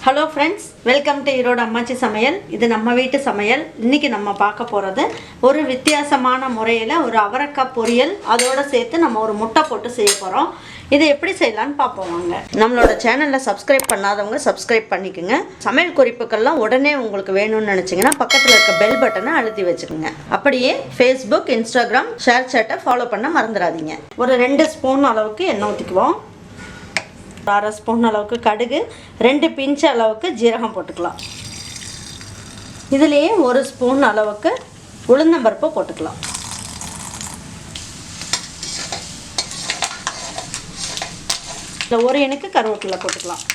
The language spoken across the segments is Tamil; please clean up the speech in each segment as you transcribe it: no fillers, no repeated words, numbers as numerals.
Hello friends, welcome to Iroda Ammachi Samayal. இது நம்ம வீட்டு சமையல். இன்னைக்கு நம்ம பார்க்க போறது ஒரு வித்தியாசமான முறையில ஒரு அவரக்காய் பொரியல் அதோட சேர்த்து நம்ம ஒரு முட்டை போட்டு செய்ய போறோம். இது எப்படி செய்யலாம்னு பாப்போம் வாங்க. நம்மளோட சேனலை சப்ஸ்கிரைப் பண்ணாதவங்க சப்ஸ்கிரைப் பண்ணிக்கங்க. சமையல் குறிப்புகள்லாம் உடனே உங்களுக்கு வேணும்னு நினைச்சீங்கன்னா பக்கத்துல இருக்க பெல் பட்டனை அழுத்தி வச்சுக்கோங்க. அப்படியே Facebook, Instagram, ஷேர் சாட்டை ஃபாலோ பண்ண மறந்துடாதீங்க. ஒரு 2 ஸ்பூன் அளவுக்கு எண்ணெய் ஊத்திக்குவோம். 1/2 ஸ்பூன் அளவுக்கு கடுகு, 2 பிஞ்ச் அளவுக்கு ஜீரகம் போட்டுக்கலாம். இதுலயே 1 ஸ்பூன் அளவுக்கு உளுந்தம்பருப்பு போட்டுக்கலாம். இந்த ஒரு எண்ணுக்கு கருவேப்பிலை போட்டுக்கலாம்.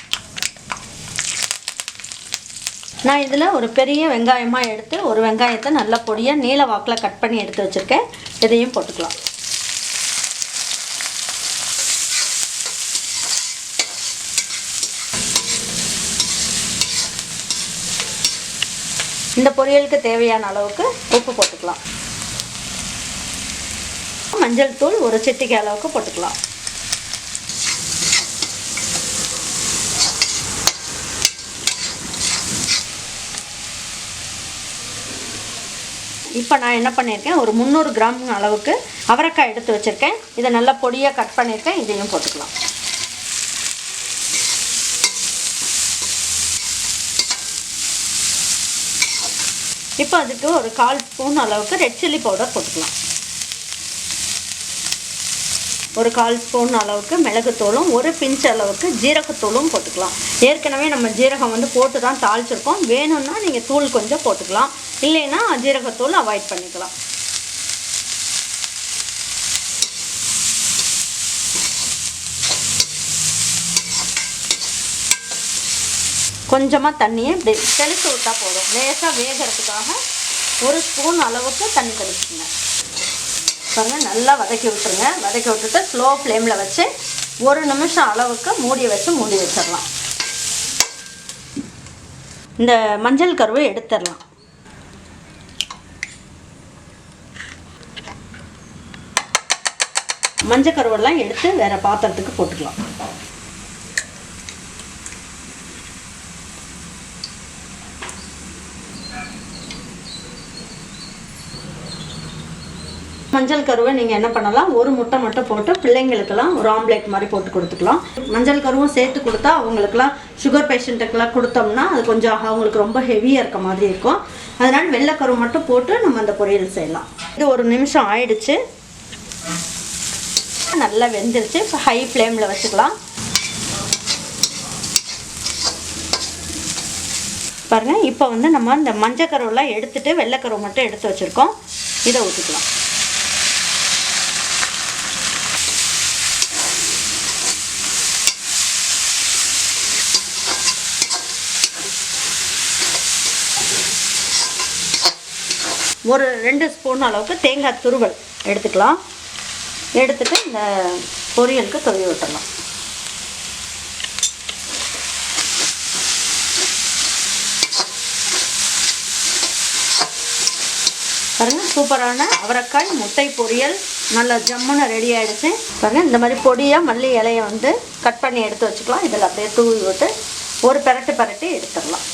நான் இதில் ஒரு பெரிய வெங்காயமாக எடுத்து ஒரு வெங்காயத்தை நல்ல பொடியாக நீல வாக்கில் கட் பண்ணி எடுத்து வச்சுருக்கேன். இதையும் போட்டுக்கலாம். இந்த பொரியலுக்கு தேவையான அளவுக்கு உப்பு போட்டுக்கலாம். மஞ்சள் தூள் ஒரு சிட்டிகை அளவுக்கு போட்டுக்கலாம். இப்போ நான் என்ன பண்ணியிருக்கேன், ஒரு 300 கிராம் அளவுக்கு அவரைக்காய் எடுத்து வச்சுருக்கேன். இதை நல்லா பொடியாக கட் பண்ணியிருக்கேன். இதையும் போட்டுக்கலாம். இப்போ அதுக்கு ஒரு 1/4 ஸ்பூன் அளவுக்கு ரெட் சில்லி பவுடர் போட்டுக்கலாம். ஒரு 1/4 ஸ்பூன் அளவுக்கு மிளகுத்தூளும் ஒரு பிஞ்ச் அளவுக்கு ஜீரகத்தூளும் போட்டுக்கலாம். ஏற்கனவே நம்ம ஜீரகம் போட்டு தான் தாளிச்சிருக்கோம். வேணும்னா நீங்கள் தூள் கொஞ்சம் போட்டுக்கலாம், இல்லைன்னா ஜீரகத்தூள் அவாய்ட் பண்ணிக்கலாம். கொஞ்சமாக தண்ணியை இப்படி தெளித்து விட்டால் போதும். லேசாக வேகிறதுக்காக 1 ஸ்பூன் அளவுக்கு தண்ணி தெளிச்சுங்க. பாருங்கள், நல்லா வதக்கி விட்டுருங்க. வதக்கி விட்டுட்டு ஸ்லோ ஃப்ளேமில் வச்சு 1 நிமிஷம் அளவுக்கு மூடி வச்சிடலாம். இந்த மஞ்சள் கருவை எடுத்துடலாம். மஞ்சள் கருவெல்லாம் எடுத்து வேறு பாத்திரத்துக்கு போட்டுக்கலாம். மஞ்சள் கருவை நீங்கள் என்ன பண்ணலாம், ஒரு முட்டை மட்டும் போட்டு பிள்ளைங்களுக்கெல்லாம் ஒரு ஆம்லேட் மாதிரி போட்டு கொடுத்துக்கலாம். மஞ்சள் கருவும் சேர்த்து கொடுத்தா அவங்களுக்குலாம் சுகர் பேஷண்ட்டுக்கெல்லாம் கொடுத்தோம்னா அது கொஞ்சம் அவங்களுக்கு ரொம்ப ஹெவியாக இருக்க மாதிரி இருக்கும். அதனால் வெள்ளைக்கருவு மட்டும் போட்டு நம்ம அந்த பொரியல் செய்யலாம். இது 1 நிமிஷம் ஆயிடுச்சு, நல்லா வெந்துருச்சு. இப்போ ஹை ஃப்ளேமில் வச்சுக்கலாம். பாருங்கள், இப்போ நம்ம இந்த மஞ்சள் கருவெல்லாம் எடுத்துட்டு வெள்ளைக்கருவு மட்டும் எடுத்து வச்சுருக்கோம். இதை ஊற்றிக்கலாம். ஒரு 2 ஸ்பூன் அளவுக்கு தேங்காய் துருவல் எடுத்துக்கலாம். எடுத்துட்டு இந்த பொரியலுக்கு துருவி விட்டுடலாம். பாருங்கள், சூப்பரான அவரைக்காய் முட்டை பொரியல் நல்லா ஜம்முன்னு ரெடி ஆகிடுச்சு. பாருங்கள், இந்த மாதிரி பொடியாக மல்லி இலையை கட் பண்ணி எடுத்து வச்சுக்கலாம். இதில் அப்படியே தூவி விட்டு ஒரு பரட்டி எடுத்துடலாம்.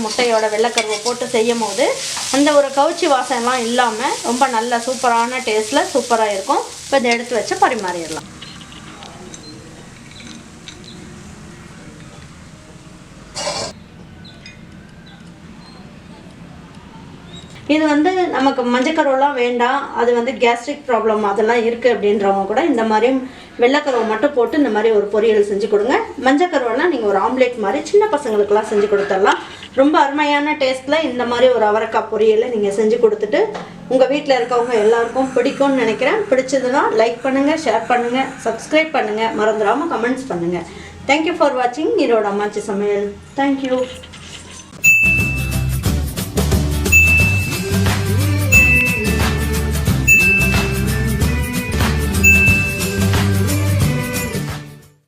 முட்டையோட வெள்ளைக்கருவை போட்டு செய்யும் போது அந்த ஒரு கவுச்சி வாசம்லாம் இல்லாமல் ரொம்ப நல்ல சூப்பரான டேஸ்ட்டில் சூப்பராக இருக்கும். இப்போ இதை எடுத்து வச்சு பரிமாறிடலாம். இது நமக்கு மஞ்சக்கருவெல்லாம் வேண்டாம், அது கேஸ்ட்ரிக் ப்ராப்ளம் அதெல்லாம் இருக்குது அப்படின்றவங்க கூட இந்த மாதிரி வெள்ளைக்கருவை மட்டும் போட்டு இந்த மாதிரி ஒரு பொரியல் செஞ்சு கொடுங்க. மஞ்சக்கருவெல்லாம் நீங்கள் ஒரு ஆம்லேட் மாதிரி சின்ன பசங்களுக்கெல்லாம் செஞ்சு கொடுத்துடலாம். ரொம்ப அருமையான டேஸ்ட்டில் இந்த மாதிரி ஒரு அவரைக்காய் பொரியலை நீங்கள் செஞ்சு கொடுத்துட்டு உங்கள் வீட்டில் இருக்கவங்க எல்லாருக்கும் பிடிக்கும்னு நினைக்கிறேன். பிடிச்சதுன்னா லைக் பண்ணுங்கள், ஷேர் பண்ணுங்கள், சப்ஸ்கிரைப் பண்ணுங்கள், மறந்துடாமல் கமெண்ட்ஸ் பண்ணுங்கள். தேங்க்யூ ஃபார் வாட்சிங் ஈரோட அம்மாச்சி சமையல். தேங்க்யூ.